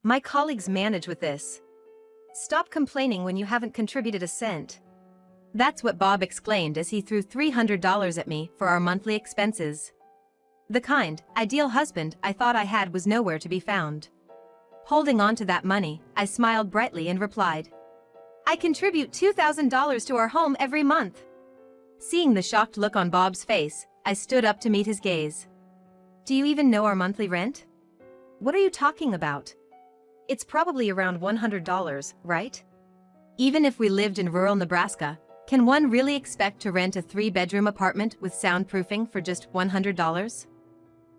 My colleagues manage with this. Stop complaining when you haven't contributed a cent. That's what Bob exclaimed as he threw $300 at me for our monthly expenses. The kind, ideal husband I thought I had was nowhere to be found. Holding on to that money, I smiled brightly and replied, "I contribute $2,000 to our home every month." Seeing the shocked look on Bob's face, I stood up to meet his gaze. "Do you even know our monthly rent?" "What are you talking about? It's probably around $100, right?" Even if we lived in rural Nebraska, can one really expect to rent a 3-bedroom apartment with soundproofing for just $100?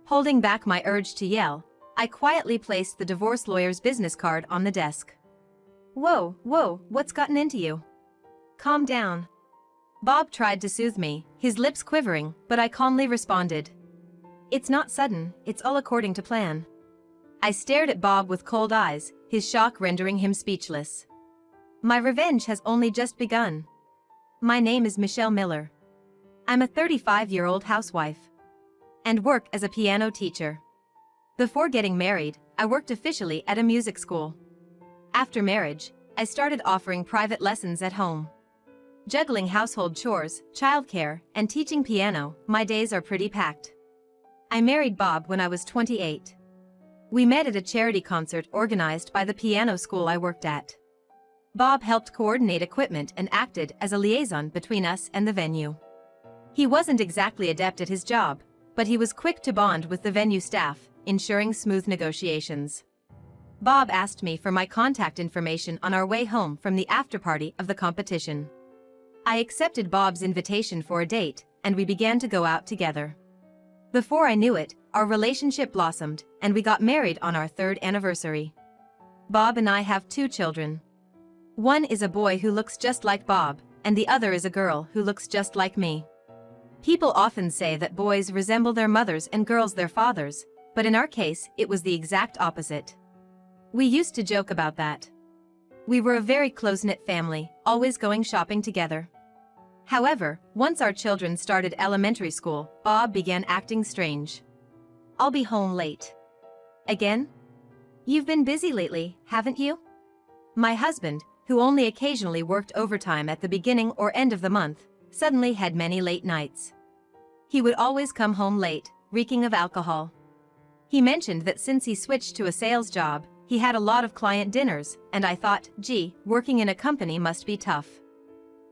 Holding back my urge to yell, I quietly placed the divorce lawyer's business card on the desk. Whoa, what's gotten into you? Calm down." Bob tried to soothe me, his lips quivering, but I calmly responded, "It's not sudden, it's all according to plan." I stared at Bob with cold eyes, his shock rendering him speechless. My revenge has only just begun. My name is Michelle Miller. I'm a 35-year-old housewife and work as a piano teacher. Before getting married, I worked officially at a music school. After marriage, I started offering private lessons at home. Juggling household chores, childcare, and teaching piano, my days are pretty packed. I married Bob when I was 28. We met at a charity concert organized by the piano school I worked at. Bob helped coordinate equipment and acted as a liaison between us and the venue. He wasn't exactly adept at his job, but he was quick to bond with the venue staff, ensuring smooth negotiations. Bob asked me for my contact information on our way home from the after-party of the competition. I accepted Bob's invitation for a date, and we began to go out together. Before I knew it, our relationship blossomed, and we got married on our 3rd anniversary. Bob and I have 2 children. One is a boy who looks just like Bob, and the other is a girl who looks just like me. People often say that boys resemble their mothers and girls their fathers, but in our case, it was the exact opposite. We used to joke about that. We were a very close-knit family, always going shopping together. However, once our children started elementary school, Bob began acting strange. "I'll be home late." "Again? You've been busy lately, haven't you?" My husband, who only occasionally worked overtime at the beginning or end of the month, suddenly had many late nights. He would always come home late, reeking of alcohol. He mentioned that since he switched to a sales job, he had a lot of client dinners, and I thought, gee, working in a company must be tough.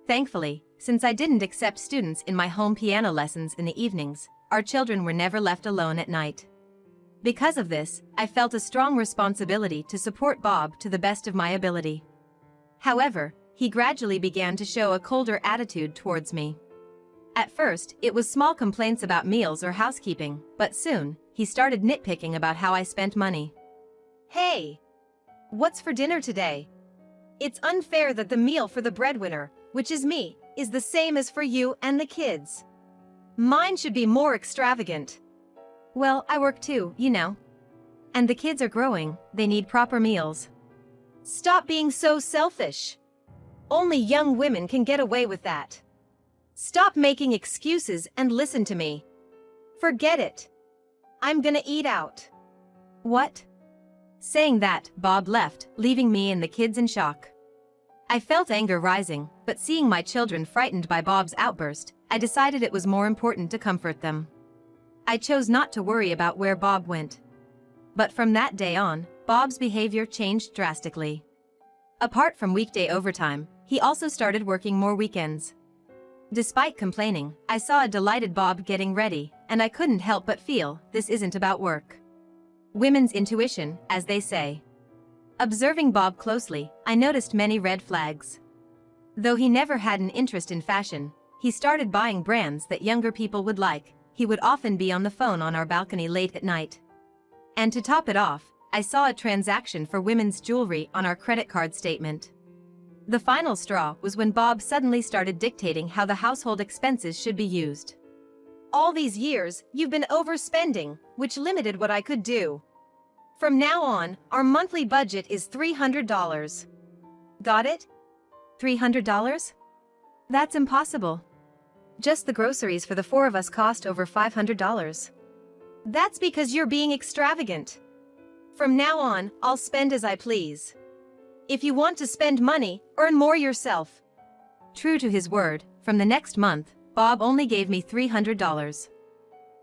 Thankfully, since I didn't accept students in my home piano lessons in the evenings, our children were never left alone at night. Because of this, I felt a strong responsibility to support Bob to the best of my ability. However, he gradually began to show a colder attitude towards me. At first, it was small complaints about meals or housekeeping, but soon, he started nitpicking about how I spent money. "Hey! What's for dinner today? It's unfair that the meal for the breadwinner, which is me, is the same as for you and the kids. Mine should be more extravagant." "Well, I work too, you know. And the kids are growing, they need proper meals." "Stop being so selfish. Only young women can get away with that. Stop making excuses and listen to me. Forget it. I'm gonna eat out." "What?" Saying that, Bob left, leaving me and the kids in shock. I felt anger rising, but seeing my children frightened by Bob's outburst, I decided it was more important to comfort them. I chose not to worry about where Bob went. But from that day on, Bob's behavior changed drastically. Apart from weekday overtime, he also started working more weekends. Despite complaining, I saw a delighted Bob getting ready, and I couldn't help but feel, this isn't about work. Women's intuition, as they say. Observing Bob closely, I noticed many red flags. Though he never had an interest in fashion, he started buying brands that younger people would like. He would often be on the phone on our balcony late at night. And to top it off, I saw a transaction for women's jewelry on our credit card statement. The final straw was when Bob suddenly started dictating how the household expenses should be used. "All these years, you've been overspending, which limited what I could do. From now on, our monthly budget is $300. Got it?" $300? That's impossible. Just the groceries for the 4 of us cost over $500. That's because you're being extravagant. From now on, I'll spend as I please. If you want to spend money, earn more yourself." True to his word, from the next month, Bob only gave me $300.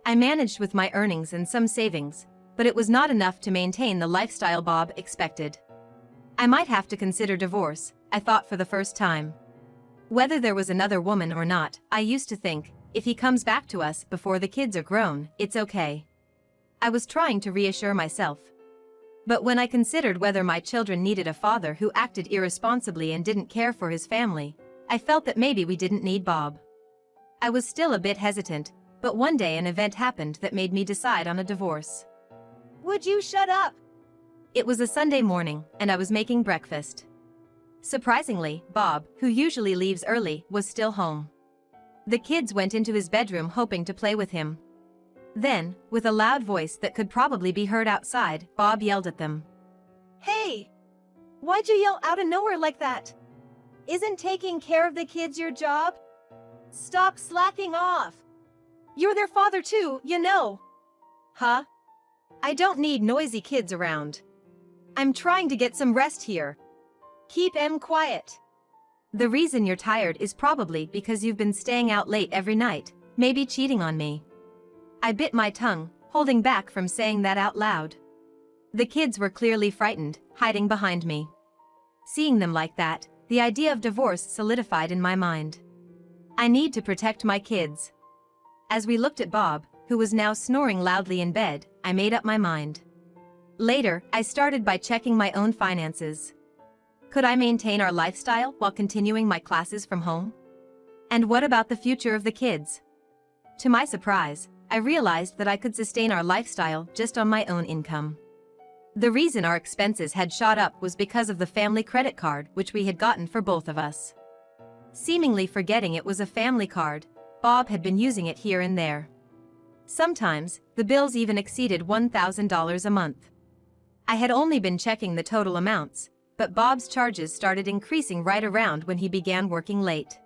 I managed with my earnings and some savings, but it was not enough to maintain the lifestyle Bob expected. I might have to consider divorce, I thought for the first time. Whether there was another woman or not, I used to think, if he comes back to us before the kids are grown, it's okay. I was trying to reassure myself. But when I considered whether my children needed a father who acted irresponsibly and didn't care for his family, I felt that maybe we didn't need Bob. I was still a bit hesitant, but one day an event happened that made me decide on a divorce. "Would you shut up?" It was a Sunday morning, and I was making breakfast. Surprisingly, Bob, who usually leaves early, was still home. The kids went into his bedroom hoping to play with him. Then, with a loud voice that could probably be heard outside, Bob yelled at them. "Hey! Why'd you yell out of nowhere like that? Isn't taking care of the kids your job? Stop slacking off. You're their father too, you know." "Huh? I don't need noisy kids around. I'm trying to get some rest here. Keep 'em quiet. The reason you're tired is probably because you've been staying out late every night, maybe cheating on me." I bit my tongue, holding back from saying that out loud. The kids were clearly frightened, hiding behind me. Seeing them like that, the idea of divorce solidified in my mind. I need to protect my kids. As we looked at Bob, who was now snoring loudly in bed, I made up my mind. Later, I started by checking my own finances. Could I maintain our lifestyle while continuing my classes from home? And what about the future of the kids? To my surprise, I realized that I could sustain our lifestyle just on my own income. The reason our expenses had shot up was because of the family credit card which we had gotten for both of us. Seemingly forgetting it was a family card, Bob had been using it here and there. Sometimes, the bills even exceeded $1,000 a month. I had only been checking the total amounts, but Bob's charges started increasing right around when he began working late.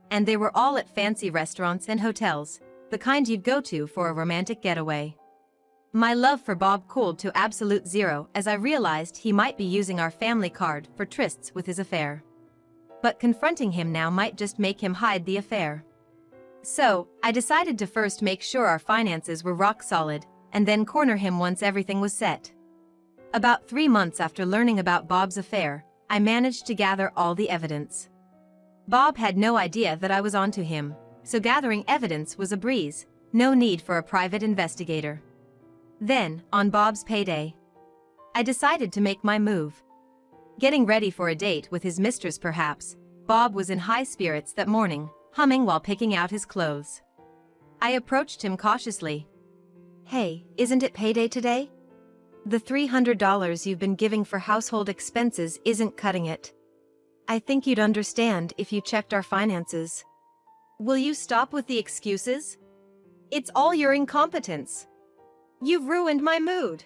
And they were all at fancy restaurants and hotels, the kind you'd go to for a romantic getaway. My love for Bob cooled to absolute zero as I realized he might be using our family card for trysts with his affair. But confronting him now might just make him hide the affair. So, I decided to first make sure our finances were rock solid, and then corner him once everything was set. About 3 months after learning about Bob's affair, I managed to gather all the evidence. Bob had no idea that I was onto him, so gathering evidence was a breeze, no need for a private investigator. Then, on Bob's payday, I decided to make my move. Getting ready for a date with his mistress perhaps, Bob was in high spirits that morning, humming while picking out his clothes. I approached him cautiously. "Hey, isn't it payday today? The $300 you've been giving for household expenses isn't cutting it. I think you'd understand if you checked our finances." "Will you stop with the excuses? It's all your incompetence. You've ruined my mood."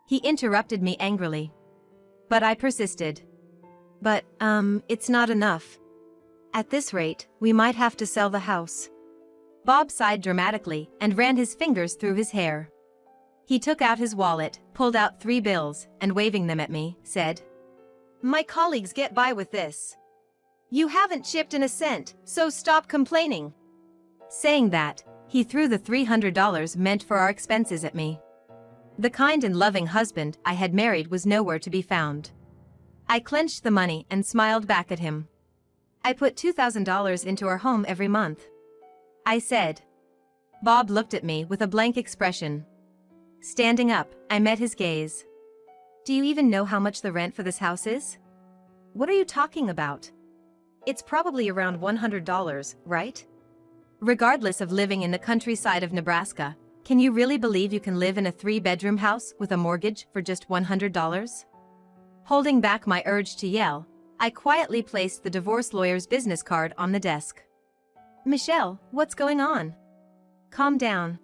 He interrupted me angrily. But I persisted. "But, it's not enough. At this rate, we might have to sell the house." Bob sighed dramatically and ran his fingers through his hair. He took out his wallet, pulled out 3 bills, and waving them at me, said, "My colleagues get by with this. You haven't chipped in a cent, so stop complaining." Saying that, he threw the $300 meant for our expenses at me. The kind and loving husband I had married was nowhere to be found. I clenched the money and smiled back at him. "I put $2,000 into our home every month," I said. Bob looked at me with a blank expression. Standing up, I met his gaze. "Do you even know how much the rent for this house is?" "What are you talking about? It's probably around $100, right? Regardless of living in the countryside of Nebraska, can you really believe you can live in a 3-bedroom house with a mortgage for just $100? Holding back my urge to yell, I quietly placed the divorce lawyer's business card on the desk. "Michelle, what's going on?" "Calm down,"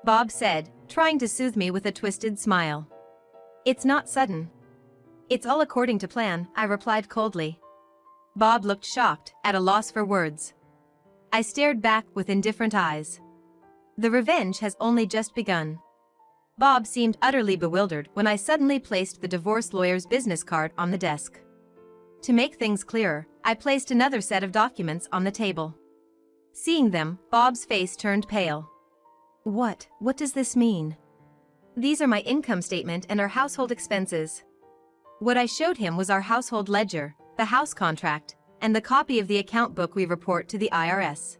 Bob said, trying to soothe me with a twisted smile. "It's not sudden. It's all according to plan," I replied coldly. Bob looked shocked, at a loss for words. I stared back with indifferent eyes. The revenge has only just begun. Bob seemed utterly bewildered when I suddenly placed the divorce lawyer's business card on the desk. To make things clearer, I placed another set of documents on the table. Seeing them, Bob's face turned pale. What does this mean? These are my income statement and our household expenses. What I showed him was our household ledger, the house contract, and the copy of the account book we report to the IRS.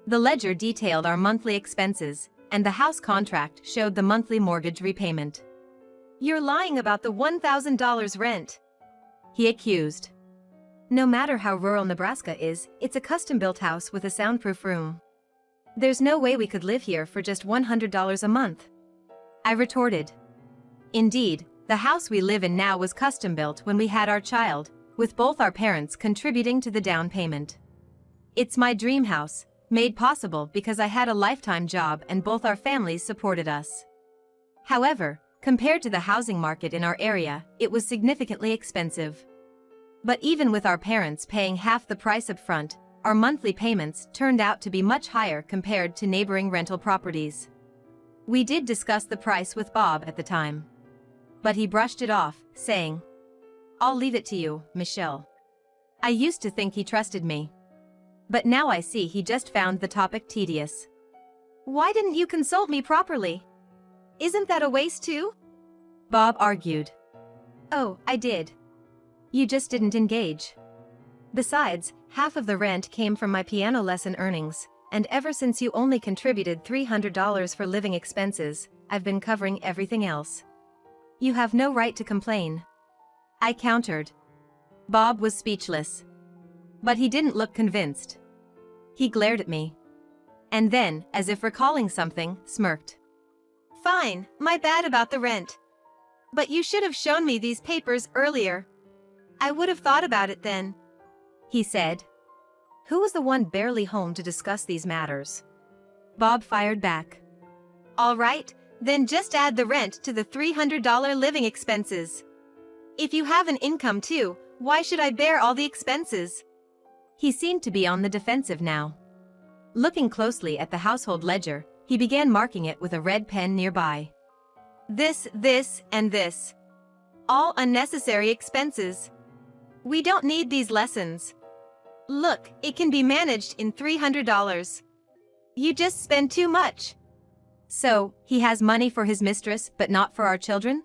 The ledger detailed our monthly expenses, and the house contract showed the monthly mortgage repayment. You're lying about the $1,000 rent, he accused. No matter how rural Nebraska is, it's a custom-built house with a soundproof room. There's no way we could live here for just $100 a month, I retorted. Indeed, the house we live in now was custom-built when we had our child, with both our parents contributing to the down payment. It's my dream house, made possible because I had a lifetime job and both our families supported us. However, compared to the housing market in our area, it was significantly expensive. But even with our parents paying half the price up front, our monthly payments turned out to be much higher compared to neighboring rental properties. We did discuss the price with Bob at the time, but he brushed it off, saying, "I'll leave it to you, Michelle." I used to think he trusted me, but now I see he just found the topic tedious. Why didn't you consult me properly? Isn't that a waste too? Bob argued. Oh, I did. You just didn't engage. Besides, half of the rent came from my piano lesson earnings, and ever since you only contributed $300 for living expenses, I've been covering everything else. You have no right to complain, I countered. Bob was speechless. But he didn't look convinced. He glared at me. And then, as if recalling something, smirked. Fine, my bad about the rent. But you should have shown me these papers earlier. I would have thought about it then, he said. Who was the one barely home to discuss these matters? Bob fired back. All right, then just add the rent to the $300 living expenses. If you have an income too, why should I bear all the expenses? He seemed to be on the defensive now. Looking closely at the household ledger, he began marking it with a red pen nearby. This, and this. All unnecessary expenses. We don't need these lessons. Look, it can be managed in $300. You just spend too much. So, he has money for his mistress but not for our children?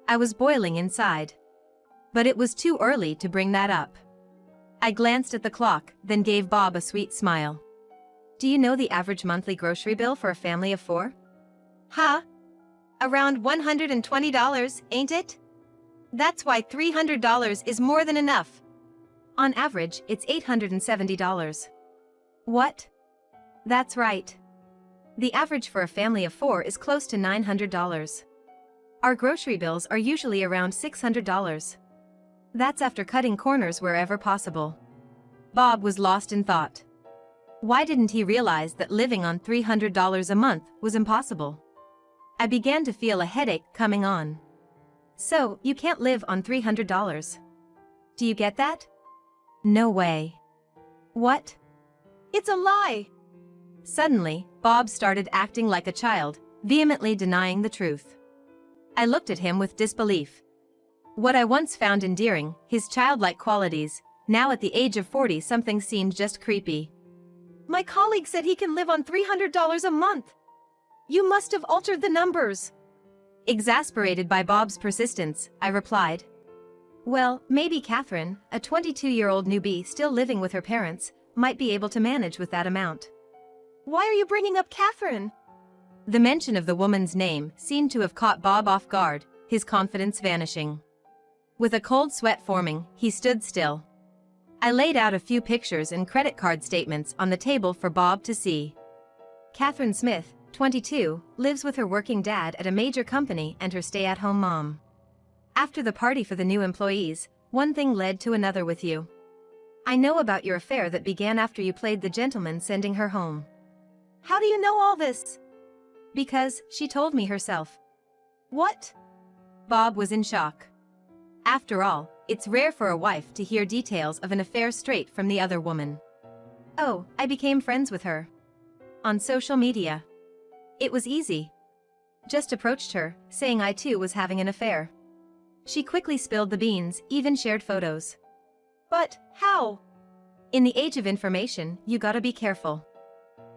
I was boiling inside. But it was too early to bring that up. I glanced at the clock, then gave Bob a sweet smile. Do you know the average monthly grocery bill for a family of 4? Huh? Around $120, ain't it? That's why $300 is more than enough. On average, it's $870. What? That's right. The average for a family of 4 is close to $900. Our grocery bills are usually around $600. That's after cutting corners wherever possible. Bob was lost in thought. Why didn't he realize that living on $300 a month was impossible? I began to feel a headache coming on. So, you can't live on $300. Do you get that? No way. What? It's a lie! Suddenly, Bob started acting like a child, vehemently denying the truth. I looked at him with disbelief. What I once found endearing, his childlike qualities, now at the age of 40-something seemed just creepy. My colleague said he can live on $300 a month. You must have altered the numbers. Exasperated by Bob's persistence, I replied. Well, maybe Catherine, a 22-year-old newbie still living with her parents, might be able to manage with that amount. Why are you bringing up Catherine? The mention of the woman's name seemed to have caught Bob off guard, his confidence vanishing. With a cold sweat forming, he stood still. I laid out a few pictures and credit card statements on the table for Bob to see. Catherine Smith, 22, lives with her working dad at a major company and her stay-at-home mom. After the party for the new employees, one thing led to another with you. I know about your affair that began after you played the gentleman sending her home. How do you know all this? Because she told me herself. What? Bob was in shock. After all, it's rare for a wife to hear details of an affair straight from the other woman. Oh, I became friends with her. On social media. It was easy. Just approached her, saying I too was having an affair. She quickly spilled the beans, even shared photos. But, how? In the age of information, you gotta be careful.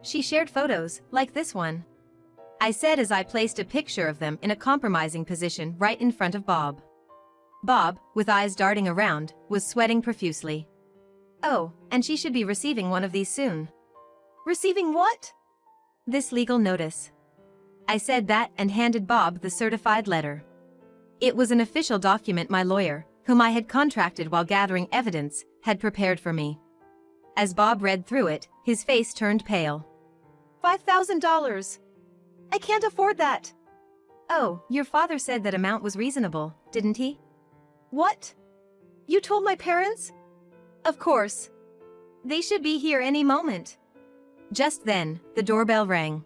She shared photos, like this one. I said as I placed a picture of them in a compromising position right in front of Bob. Bob, with eyes darting around, was sweating profusely. Oh, and she should be receiving one of these soon. Receiving what? This legal notice. I said that and handed Bob the certified letter. It was an official document my lawyer, whom I had contracted while gathering evidence, had prepared for me. As Bob read through it, his face turned pale. $5,000. I can't afford that. Oh, your father said that amount was reasonable, didn't he? What? You told my parents? Of course. They should be here any moment. Just then, the doorbell rang.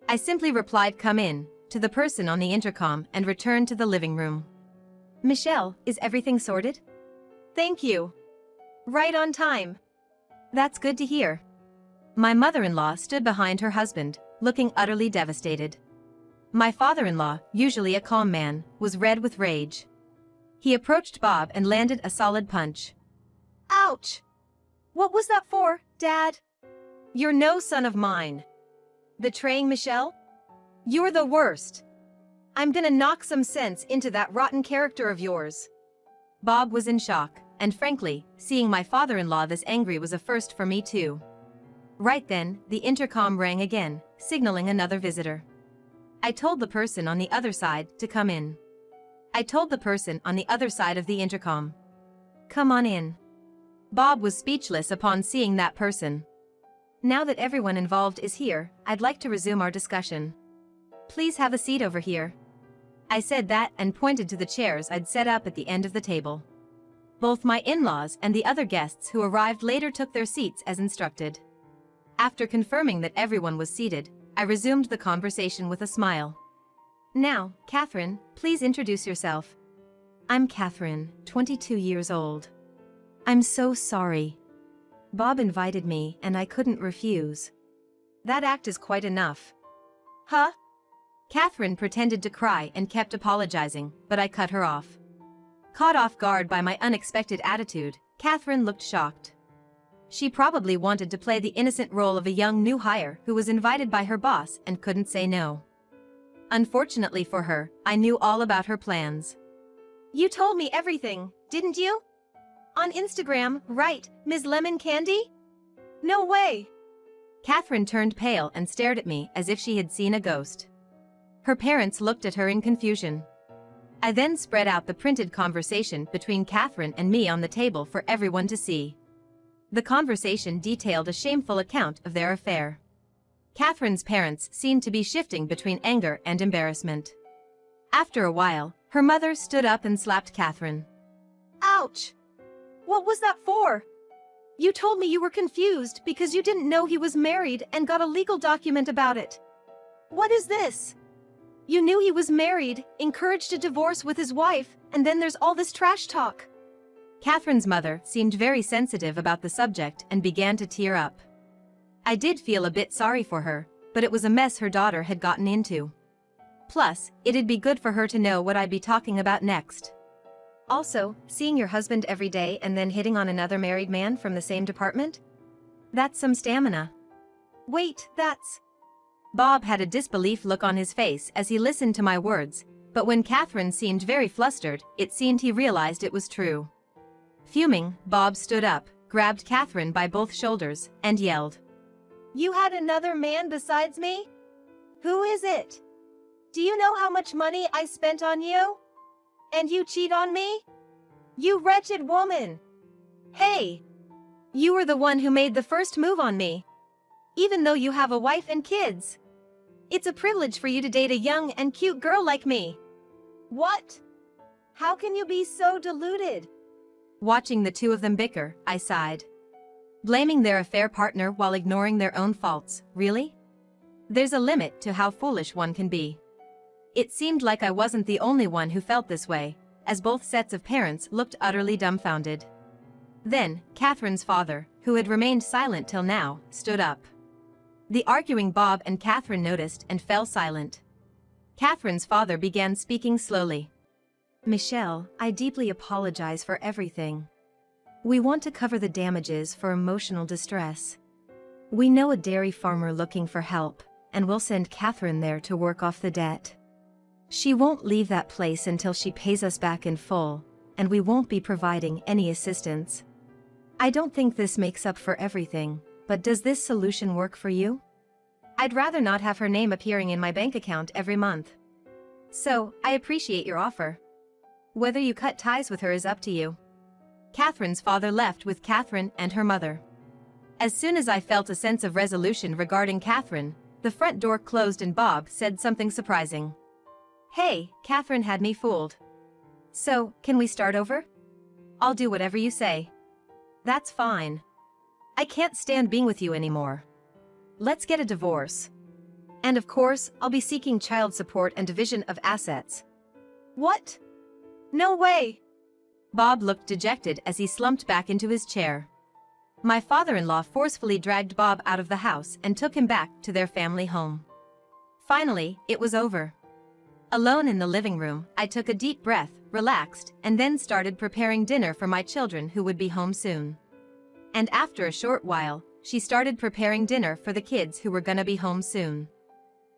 I simply replied "Come in" to the person on the intercom and returned to the living room. Michelle, is everything sorted? Thank you. Right on time. That's good to hear. My mother-in-law stood behind her husband, looking utterly devastated. My father-in-law, usually a calm man, was red with rage. He approached Bob and landed a solid punch. Ouch! What was that for, Dad? You're no son of mine. Betraying Michelle? You're the worst. I'm gonna knock some sense into that rotten character of yours. Bob was in shock, and frankly, seeing my father-in-law this angry was a first for me too. Right then, the intercom rang again, signaling another visitor. I told the person on the other side to come in. I told the person on the other side of the intercom. Come on in. Bob was speechless upon seeing that person. Now that everyone involved is here, I'd like to resume our discussion. Please have a seat over here. I said that and pointed to the chairs I'd set up at the end of the table. Both my in-laws and the other guests who arrived later took their seats as instructed. After confirming that everyone was seated, I resumed the conversation with a smile. Now, Catherine, please introduce yourself. I'm Catherine, 22 years old. I'm so sorry. Bob invited me and I couldn't refuse. That act is quite enough. Huh? Catherine pretended to cry and kept apologizing, but I cut her off. Caught off guard by my unexpected attitude, Catherine looked shocked. She probably wanted to play the innocent role of a young new hire who was invited by her boss and couldn't say no. Unfortunately for her, I knew all about her plans. You told me everything, didn't you? On Instagram, right, Ms. Lemon Candy? No way! Catherine turned pale and stared at me as if she had seen a ghost. Her parents looked at her in confusion. I then spread out the printed conversation between Catherine and me on the table for everyone to see. The conversation detailed a shameful account of their affair. Catherine's parents seemed to be shifting between anger and embarrassment. After a while, her mother stood up and slapped Catherine. Ouch! What was that for? You told me you were confused because you didn't know he was married and got a legal document about it. What is this? You knew he was married, encouraged a divorce with his wife, and then there's all this trash talk. Catherine's mother seemed very sensitive about the subject and began to tear up. I did feel a bit sorry for her, but it was a mess her daughter had gotten into. Plus, it'd be good for her to know what I'd be talking about next. Also, seeing your husband every day and then hitting on another married man from the same department? That's some stamina. Wait, that's... Bob had a disbelief look on his face as he listened to my words, but when Catherine seemed very flustered, it seemed he realized it was true. Fuming, Bob stood up, grabbed Catherine by both shoulders, and yelled. You had another man besides me? Who is it? Do you know how much money I spent on you? And you cheat on me? You wretched woman! Hey! You were the one who made the first move on me. Even though you have a wife and kids. It's a privilege for you to date a young and cute girl like me. What? How can you be so deluded? Watching the two of them bicker, I sighed. Blaming their affair partner while ignoring their own faults, really? There's a limit to how foolish one can be. It seemed like I wasn't the only one who felt this way, as both sets of parents looked utterly dumbfounded. Then, Catherine's father, who had remained silent till now, stood up. The arguing Bob and Catherine noticed and fell silent. Catherine's father began speaking slowly. Michelle, I deeply apologize for everything. We want to cover the damages for emotional distress. We know a dairy farmer looking for help, and we'll send Catherine there to work off the debt. She won't leave that place until she pays us back in full, and we won't be providing any assistance. I don't think this makes up for everything, but does this solution work for you? I'd rather not have her name appearing in my bank account every month. So, I appreciate your offer. Whether you cut ties with her is up to you. Catherine's father left with Catherine and her mother. As soon as I felt a sense of resolution regarding Catherine, the front door closed and Bob said something surprising. Hey, Catherine had me fooled. So, can we start over? I'll do whatever you say. That's fine. I can't stand being with you anymore. Let's get a divorce. And of course, I'll be seeking child support and division of assets. What? No way! Bob looked dejected as he slumped back into his chair. My father-in-law forcefully dragged Bob out of the house and took him back to their family home. Finally, it was over. Alone in the living room, I took a deep breath, relaxed, and then started preparing dinner for my children who would be home soon. And after a short while, she started preparing dinner for the kids who were gonna be home soon.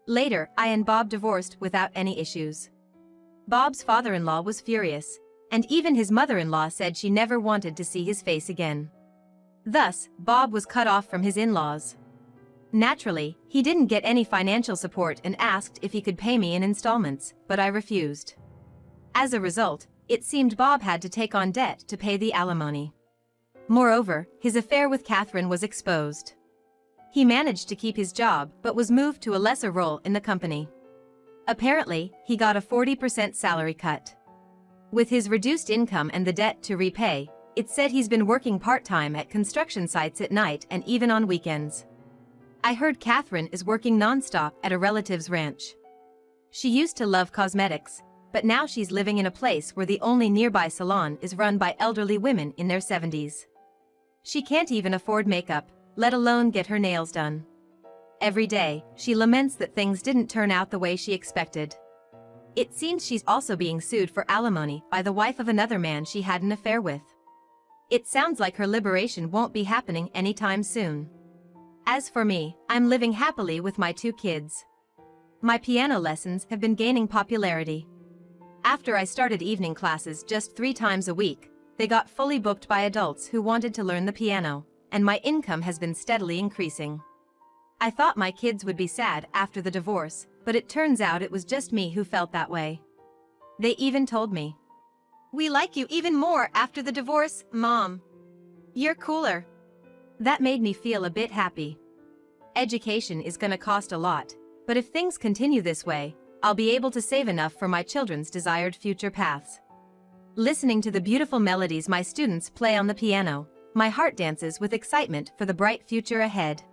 Later, I and Bob divorced without any issues. Bob's father-in-law was furious, and even his mother-in-law said she never wanted to see his face again. Thus, Bob was cut off from his in-laws. Naturally, he didn't get any financial support and asked if he could pay me in installments, but I refused. As a result, it seemed Bob had to take on debt to pay the alimony. Moreover, his affair with Catherine was exposed. He managed to keep his job but was moved to a lesser role in the company. Apparently, he got a 40% salary cut. With his reduced income and the debt to repay, it said he's been working part-time at construction sites at night and even on weekends. I heard Catherine is working non-stop at a relative's ranch. She used to love cosmetics, but now she's living in a place where the only nearby salon is run by elderly women in their 70s. She can't even afford makeup, let alone get her nails done. Every day, she laments that things didn't turn out the way she expected. It seems she's also being sued for alimony by the wife of another man she had an affair with. It sounds like her liberation won't be happening anytime soon. As for me, I'm living happily with my 2 kids. My piano lessons have been gaining popularity. After I started evening classes just 3 times a week, they got fully booked by adults who wanted to learn the piano, and my income has been steadily increasing. I thought my kids would be sad after the divorce, but it turns out it was just me who felt that way. They even told me, "We like you even more after the divorce, Mom. You're cooler." That made me feel a bit happy. Education is gonna cost a lot, but if things continue this way, I'll be able to save enough for my children's desired future paths. Listening to the beautiful melodies my students play on the piano, my heart dances with excitement for the bright future ahead.